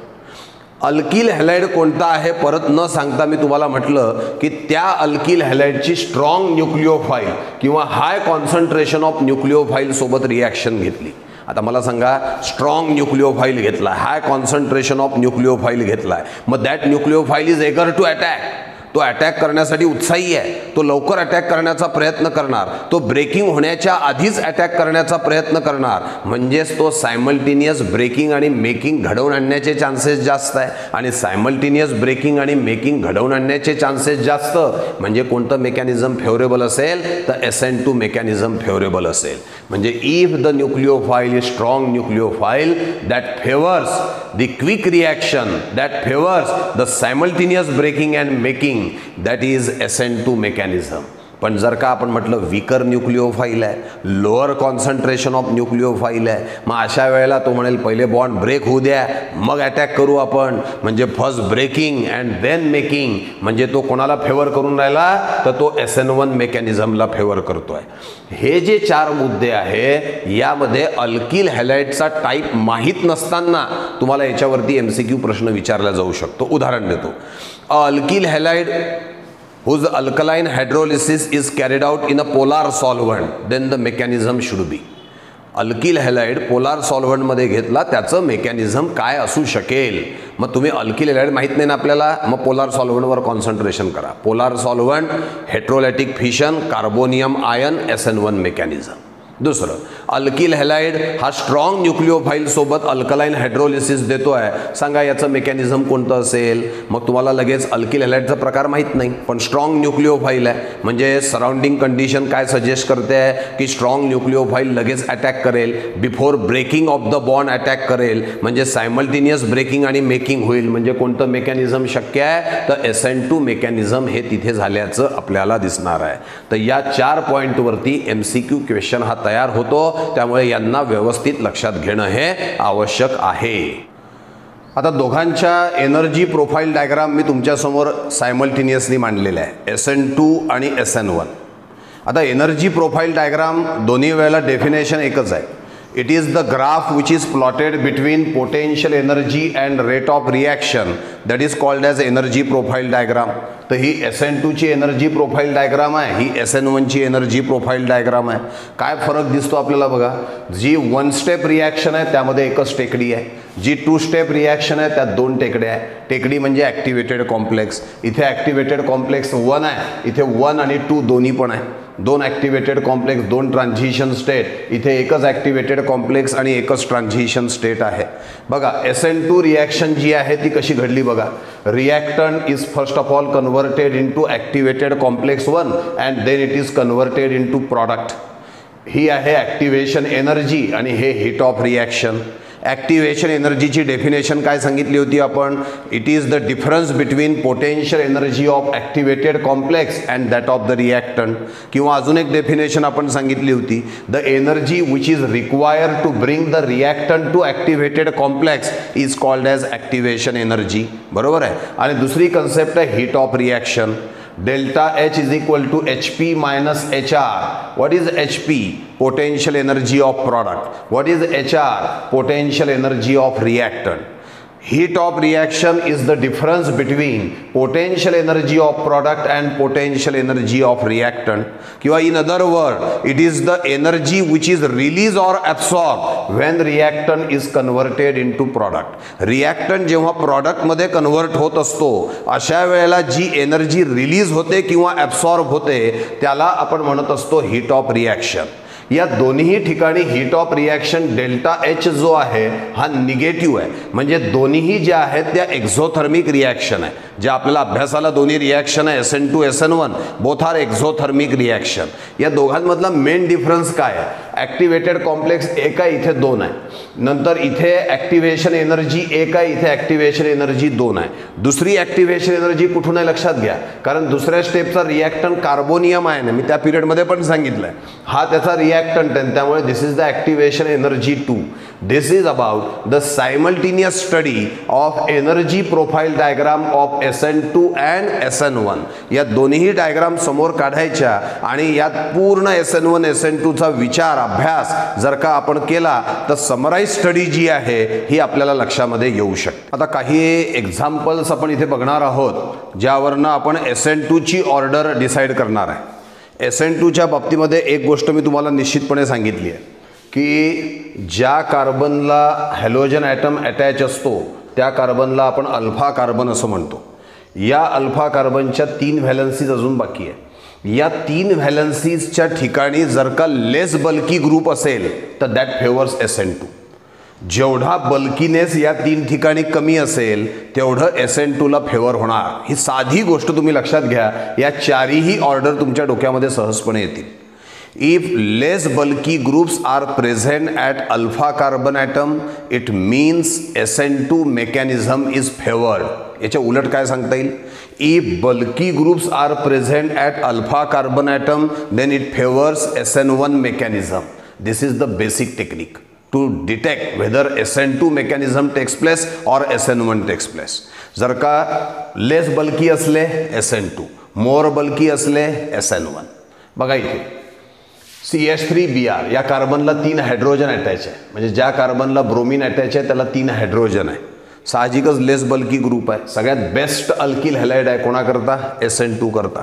Alkyl halide कोणता आहे परत न सांगता मी तुम्हाला म्हटलं की त्या alkyl हॅलाइडची strong nucleophile किंवा हाय कॉन्सन्ट्रेशन ऑफ न्यूक्लिओफाईल सोबत रिॲक्शन घेतली. आता मला सांगा स्ट्रॉंग न्यूक्लिओफाईल घेतला, हाय कॉन्सन्ट्रेशन ऑफ न्यूक्लिओफाईल घेतला आहे, मग that nucleophile is eager to attack. तो अटॅक करण्यासाठी उत्साही आहे, तो लवकर अटॅक करण्याचा प्रयत्न करणार, तो ब्रेकिंग होण्याच्या आधीच अटॅक करण्याचा प्रयत्न करणार. म्हणजेच तो सायमल्टेनियस ब्रेकिंग आणि मेकिंग घडवून आणण्याचे चान्सेस जास्त आहे. आणि सायमल्टेनियस ब्रेकिंग आणि मेकिंग घडवून आणण्याचे चान्सेस जास्त म्हणजे कोणतं मेकॅनिझम फेवरेबल असेल तर SN2 मेकॅनिझम फेवरेबल असेल. म्हणजे if the nucleophile is strong nucleophile that favours the quick reaction, that favours the simultaneous breaking and making, that is SN2 mechanism. पण जर का आपण म्हटलं वीकर न्यूक्लिओफाईल आहे, लोअर कॉन्सन्ट्रेशन ऑफ न्यूक्लिओफाईल आहे, मग अशा वेळेला तो म्हणेल पहिले बॉन्ड ब्रेक होऊ द्या मग अटॅक करू आपण, म्हणजे first breaking and then making, म्हणजे तो कोणाला फेवर करून राहिला तर तो SN1 मेकॅनिझमला फेवर करतोय. हे जे 4 मुद्दे आहे यामध्ये अल्किल हॅलाइडचा टाईप माहीत नसताना तुम्हाला याच्यावरती MCQ प्रश्न विचारला जाऊ शकतो. उदाहरण देतो. Alkyl halide whose alkaline hydrolysis is carried out in a polar solvent, then the mechanism should be. Alkyl halide polar सॉल्व्हंटमध्ये घेतला, त्याचं मेकॅनिझम काय असू शकेल. मग तुम्ही अल्किल हॅलाइड माहीत नाही ना आपल्याला, मग पोलार सॉल्व्हंटवर कॉन्सन्ट्रेशन करा. Polar solvent, heterolytic fission, carbonium ion, SN1 mechanism. दुसरं, अल्किल हॅलाइड हा स्ट्रॉंग न्यूक्लिओफाईल सोबत अल्कलाइन हायड्रोलिसिस देतोय, सांगा याचं मेकॅनिझम कोणतं असेल. मग तुम्हाला लगेच अल्किल हॅलाइडचा प्रकार माहीत नाही, पण स्ट्रॉंग न्यूक्लिओफाईल आहे, म्हणजे सराउंडिंग कंडिशन काय सजेस्ट करते आहे की स्ट्रॉंग न्यूक्लिओफाईल लगेच अटॅक करेल, before breaking of the bond attack करेल, म्हणजे सायमल्टेनियस ब्रेकिंग आणि मेकिंग होईल. म्हणजे कोणतं मेकॅनिझम शक्य आहे तर SN2 मेकॅनिझम हे तिथे झाल्याचं आपल्याला दिसणार आहे. तर या 4 पॉईंटवरती MCQ क्वेश्चन हा तयार होतो, त्यामुळे यांना व्यवस्थित लक्षात घेणं हे आवश्यक आहे. आता दोघांच्या एनर्जी प्रोफाईल डायग्राम मी तुमच्यासमोर सायमल्टेनियसली मांडलेला आहे, SN2 आणि SN1. आता एनर्जी प्रोफाईल डायग्राम दोन्ही वेळेला डेफिनेशन एकच आहे. It is the graph which is plotted between potential energy and rate of reaction, that is called as energy profile diagram. तर ही SN2 ची एनर्जी प्रोफाईल डायग्राम आहे, ही SN1 ची energy profile diagram आहे. काय फरक दिसतो आपल्याला बघा. जी 1 स्टेप रिॲक्शन आहे त्यामध्ये एकच टेकडी आहे, जी 2 स्टेप रिॲक्शन आहे त्यात 2 टेकड्या आहे. टेकडी म्हणजे ॲक्टिवेटेड कॉम्प्लेक्स. इथे ॲक्टिवेटेड कॉम्प्लेक्स 1 आहे, इथे 1 आणि 2 दोन्ही पण आहे. 2 ॲक्टिवेटेड कॉम्प्लेक्स, 2 ट्रान्झिशन स्टेट. इथे एकच ॲक्टिवेटेड कॉम्प्लेक्स आणि एकच ट्रान्झिशन स्टेट आहे. बघा SN2 रिॲक्शन जी आहे ती कशी घडली बघा. Reactant is first of all converted into activated complex 1 and then it is converted into product. ही आहे ॲक्टिवेशन एनर्जी आणि हे हीट ऑफ रिॲक्शन. ॲक्टिवेशन एनर्जीची डेफिनेशन काय सांगितली होती आपण. It is the difference between potential energy of activated complex and that of the reactant. किंवा अजून एक डेफिनेशन आपण सांगितली होती, the energy which is required to bring the reactant to activated complex is called as activation energy. बरोबर आहे. आणि दुसरी कन्सेप्ट आहे heat of reaction. Delta H is equal to HP minus HR. What is HP? Potential energy of product. What is HR? Potential energy of reactant. Heat of reaction is the difference between potential energy of product and potential energy of reactant. किंवा in other word, it is the energy which is released or absorbed when reactant is converted into product. Reactant जेव्हा product मध्ये convert होत असतो अशा वेळेला जी energy release होते किंवा absorb होते त्याला आपण म्हणत असतो हीट ऑफ रिॲक्शन. या दोन्ही ठिकाणी heat of reaction delta H जो आहे हा निगेटिव्ह आहे, म्हणजे दोन्हीही ज्या आहेत त्या एक्झोथर्मिक रिॲक्शन आहे. ज्या आपल्याला अभ्यासाला दोन्ही रिॲक्शन आहे SN2 SN1 both R exothermic reaction. या दोघांमधला मेन डिफरन्स काय आहे. ॲक्टिवेटेड कॉम्प्लेक्स एक आहे, इथे 2 आहे. नंतर इथे ॲक्टिवेशन एनर्जी एक आहे, इथे ॲक्टिवेशन एनर्जी 2 आहे. दुसरी ॲक्टिवेशन एनर्जी कुठून आहे लक्षात घ्या, कारण दुसऱ्या स्टेपचा रिॲक्टंट कार्बोनियम आहे ना, मी त्या पिरियडमध्ये पण सांगितलं आहे. हा त्याचा रिॲक्टंट आहे, त्यामुळे this is the activation energy 2. This is about the simultaneous study of energy profile diagram of SN2 and SN1. या दोन्ही डायग्राम समोर काढायच्या आणि यात पूर्ण SN1 SN2चा विचार अभ्यास जर का आपण केला तर समराईज स्टडी जी आहे ही आपल्याला लक्षामध्ये येऊ शकते. आता काही एक्झाम्पल्स आपण इथे बघणार आहोत ज्यावरनं आपण SN2 ची ऑर्डर डिसाईड करणार आहे. SN2च्या बाबतीमध्ये एक गोष्ट मी तुम्हाला निश्चितपणे सांगितली आहे की ज्या कार्बनला हॅलोजन ॲटम अटॅच असतो त्या कार्बनला आपण अल्फा कार्बन असं म्हणतो. या अल्फा कार्बनच्या 3 व्हॅलन्सीज अजून बाकी आहे. या 3 व्हॅलन्सीजच्या ठिकाणी जर का लेस बल्की ग्रुप असेल तर दॅट फेवर्स SN2. जेवढा बल्कीनेस या 3 ठिकाणी कमी असेल तेवढं SN2ला फेवर होणार. ही साधी गोष्ट तुम्ही लक्षात घ्या. या 4ही ऑर्डर तुमच्या डोक्यामध्ये सहजपणे येतील. If less bulky groups are present at alpha carbon atom, it means SN2 mechanism is favored. याच्या उलट काय सांगता येईल? If bulky groups are present at alpha carbon atom then it favours SN1 mechanism. This is the basic technique to detect whether SN2 mechanism takes place और SN1 text place. जर का लेस bulky असले SN2, मोर bulky असले SN1. बघा इथे CH3Br या कार्बनला 3 hydrogen attach आहे, म्हणजे ज्या कार्बनला ब्रोमीन अटॅच आहे त्याला 3 हायड्रोजन आहे. साहजिकच लेस बल्की ग्रुप आहे. सगळ्यात बेस्ट अल्किल हॅलाइड आहे कोणाकरता? SN2 करता.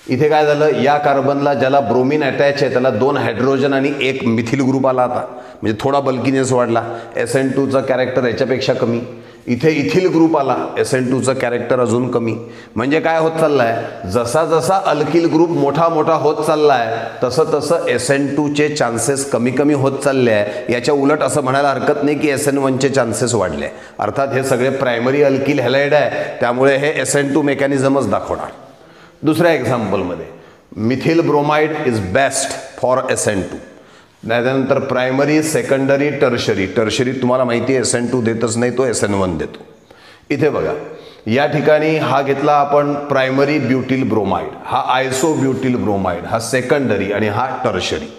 इथे काय झालं, या कार्बनला ज्याला ब्रोमीन अटॅच आहे त्याला 2 हायड्रोजन आणि 1 मिथिल ग्रुप आला आता, म्हणजे थोडा बल्कीनेस वाढला. SN2चा कॅरेक्टर याच्यापेक्षा कमी. इथे इथिल ग्रुप आला, SN2चं कॅरेक्टर अजून कमी. म्हणजे काय होत चाललंय, जसा जसा अल्किल ग्रुप मोठा मोठा होत चाललाय तसं तसं SN2चे चान्सेस कमी कमी होत चालले आहे. याच्या उलट असं म्हणायला हरकत नाही की SN1चे चान्सेस वाढले. अर्थात हे सगळे प्रायमरी अल्किल हॅलाइड आहे, त्यामुळे हे SN2 मेकॅनिझमच दाखवणार. दुसऱ्या एक्झाम्पलमध्ये methyl bromide is best for SN2. त्यानंतर प्रायमरी, सेकंडरी, टर्शरी तुम्हाला माहिती आहे SN2 देतच नाही, तो SN1 देतो. इथे बघा या ठिकाणी हा घेतला आपण प्रायमरी ब्युटिल ब्रोमाइड, हा आयसो ब्युटिल ब्रोमाइड, हा सेकंडरी आणि हा टर्शरी.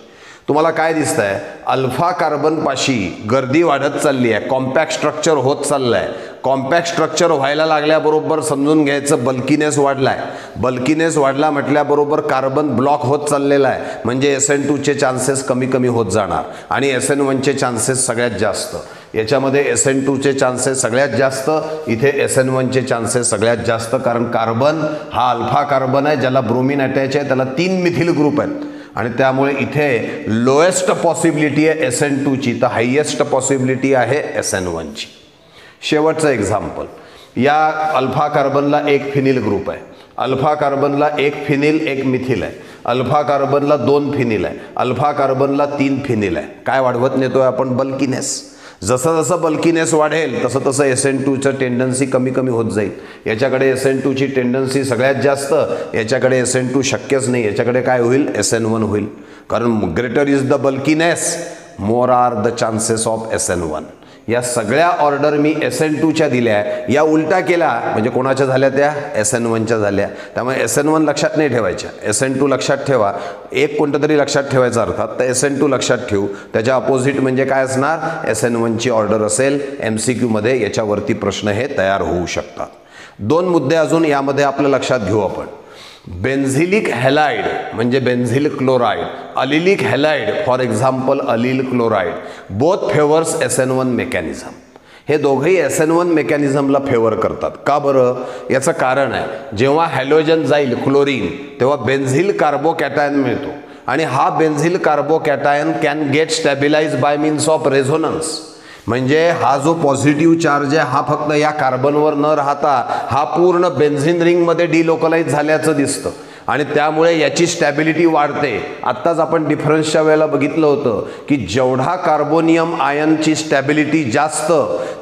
तुम्हाला काय दिसतंय, अल्फा कार्बन पाशी गर्दी वाढत चालली आहे, कॉम्पॅक्ट स्ट्रक्चर होत चाललंय. कॉम्पॅक्ट स्ट्रक्चर व्हायला लागल्याबरोबर समजून घ्यायचं बल्कीनेस वाढलाय. बल्कीनेस वाढला म्हटल्याबरोबर कार्बन ब्लॉक होत चाललेला आहे, म्हणजे SN2चे चान्सेस कमी कमी होत जाणार आणि SN1चे चान्सेस सगळ्यात जास्त. याच्यामध्ये SN2चे चान्सेस सगळ्यात जास्त, इथे SN1चे चान्सेस सगळ्यात जास्त, कारण कार्बन हा अल्फा कार्बन आहे ज्याला ब्रोमीन अटॅच आहे, त्याला 3 मिथिल ग्रुप आहेत आणि त्यामुळे इथे लोएस्ट पॉसिबिलिटी आहे SN2ची, तर हायेस्ट पॉसिबिलिटी आहे SN1ची. शेवटचं एक्झाम्पल, या अल्फा कार्बनला 1 फिनिल ग्रुप आहे, अल्फा कार्बनला 1 फिनिल 1 मिथिल आहे, अल्फा कार्बनला 2 फिनिल आहे, अल्फा कार्बनला 3 फिनिल आहे. काय वाढवत नेतोय आपण? बल्कीनेस. जसं जसं बल्कीनेस वाढेल तसं तसं SN2चं टेंडन्सी कमी कमी होत जाईल. याच्याकडे SN2ची टेंडन्सी सगळ्यात जास्त, याच्याकडे SN2 शक्यच नाही. याच्याकडे काय होईल? SN1 होईल. कारण greater is the bulkiness, more are the chances of SN1. या सगळ्या ऑर्डर मी SN2च्या दिल्या, या उलटा केला म्हणजे कोणाच्या झाल्या? त्या SN1च्या झाल्या. त्यामुळे SN1 लक्षात नाही ठेवायच्या, SN2 लक्षात ठेवा. एक कोणतं तरी लक्षात ठेवायचं अर्थात, तर SN2 लक्षात ठेवू. त्याच्या अपोजिट म्हणजे काय असणार? SN1ची ऑर्डर असेल. MCQ मध्ये याच्यावरती प्रश्न हे तयार होऊ शकतात. 2 मुद्दे अजून यामध्ये आपल्या लक्षात घेऊ आपण. बेन्झिलिक हॅलाइड म्हणजे benzyl chloride, allylic halide for example allyl chloride, both favours SN1 mechanism. हे दोघंही SN1 मेकॅनिझमला फेवर करतात. का बरं? याचं कारण आहे, जेव्हा हॅलोजन जाईल क्लोरीन तेव्हा बेन्झिल कार्बोकॅटायन मिळतो आणि हा benzyl carbocation can get stabilize by means of resonance. म्हणजे हा जो पॉझिटिव्ह चार्ज आहे हा फक्त या कार्बनवर न राहता हा पूर्ण बेन्झिन रिंगमध्ये डिलोकलाइज झाल्याचं दिसतं आणि त्यामुळे याची स्टॅबिलिटी वाढते. आत्ताच आपण डिफरन्सच्या वेळेला बघितलं होतं की जेवढा कार्बोनियम आयनची स्टॅबिलिटी जास्त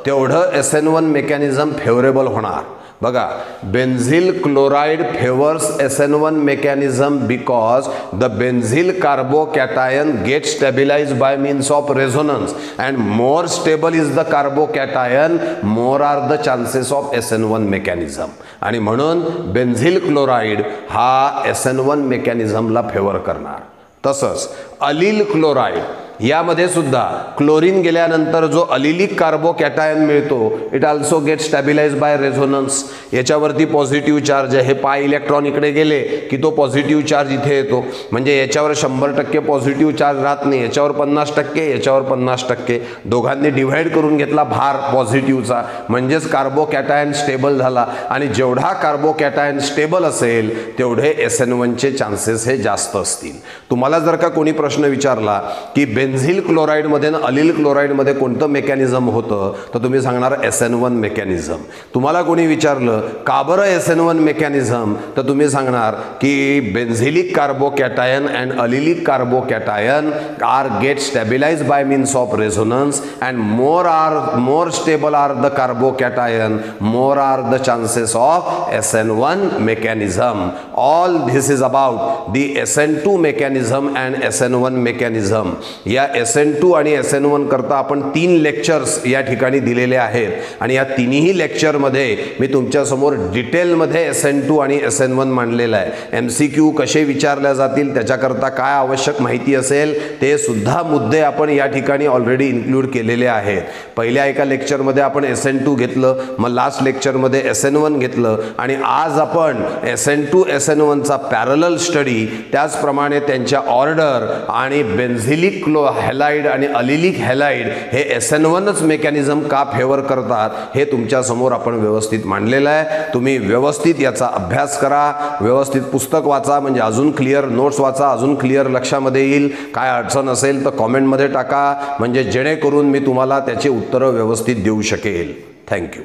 तेवढं SN1 मेकॅनिझम फेवरेबल होणार. बघा, benzyl chloride favours SN1 mechanism because the benzyl carbocation gets stabilized by means of resonance and more stable is the carbocation, more are the chances of SN1 mechanism. आणि म्हणून बेन्झिल chloride हा SN1 mechanismला favour करणार. तसंच अलिल chloride यामध्ये सुद्धा chlorine गेल्यानंतर जो allylic carbocation मिळतो it also get stabilize by resonance. याच्यावरती पॉझिटिव्ह चार्ज आहे, हे पाय इलेक्ट्रॉन इकडे गेले की तो पॉझिटिव्ह चार्ज इथे येतो. म्हणजे याच्यावर 100% पॉझिटिव्ह चार्ज राहत नाही, याच्यावर 50%, याच्यावर 50%. दोघांनी डिव्हाइड करून घेतला भार पॉझिटिव्हचा, म्हणजेच कार्बोकॅटायन स्टेबल झाला. आणि जेवढा कार्बोकॅटायन स्टेबल असेल तेवढे SN1चे चान्सेस हे जास्त असतील. तुम्हाला जर का कोणी प्रश्न विचारला की बेन्झिल क्लोराइडमध्ये आणि अलिल क्लोराइडमध्ये कोणतं मेकॅनिझम होतं तर तुम्ही सांगणार SN1 मेकॅनिझम. तुम्हाला कोणी विचारलं का बरं SN1 मेकॅनिझम तर तुम्ही सांगणार की benzylic carbocation and allylic carbocation are get stabilize by means of resonance and more stable are the carbocation, more are the chances of SN1 mechanism. All this is about the SN2 mechanism and SN1 mechanism. या SN2 आणि SN1 करता आपण 3 lectures या ठिकाणी दिलेले आहेत आणि या तिन्ही लेक्चरमध्ये मी तुमच्यासमोर डिटेलमध्ये SN2 आणि SN1 मांडलेलं आहे. MCQ कसे विचारल्या जातील, त्याच्याकरता काय आवश्यक माहिती असेल ते सुद्धा मुद्दे आपण या ठिकाणी ऑलरेडी इन्क्लूड केलेले आहेत. पहिल्या एका लेक्चरमध्ये आपण SN2 घेतलं, मग लास्ट लेक्चरमध्ये SN1 घेतलं आणि आज आपण SN2 SN1चा पॅरलल स्टडी, त्याचप्रमाणे त्यांच्या ऑर्डर आणि बेन्झिलिक हॅलाइड आणि अलिलिक हॅलाइड हे SN1च मेकॅनिझम का फेवर करतात हे तुमच्या समोर आपण व्यवस्थित मांडलेलं आहे. तुम्ही व्यवस्थित याचा अभ्यास करा, व्यवस्थित पुस्तक वाचा, म्हणजे अजून क्लिअर नोट्स वाचा, अजून क्लिअर लक्षामध्ये येईल. काय अडचण असेल तर कॉमेंटमध्ये टाका, म्हणजे जेणेकरून मी तुम्हाला त्याची उत्तरं व्यवस्थित देऊ शकेल. थँक्यू.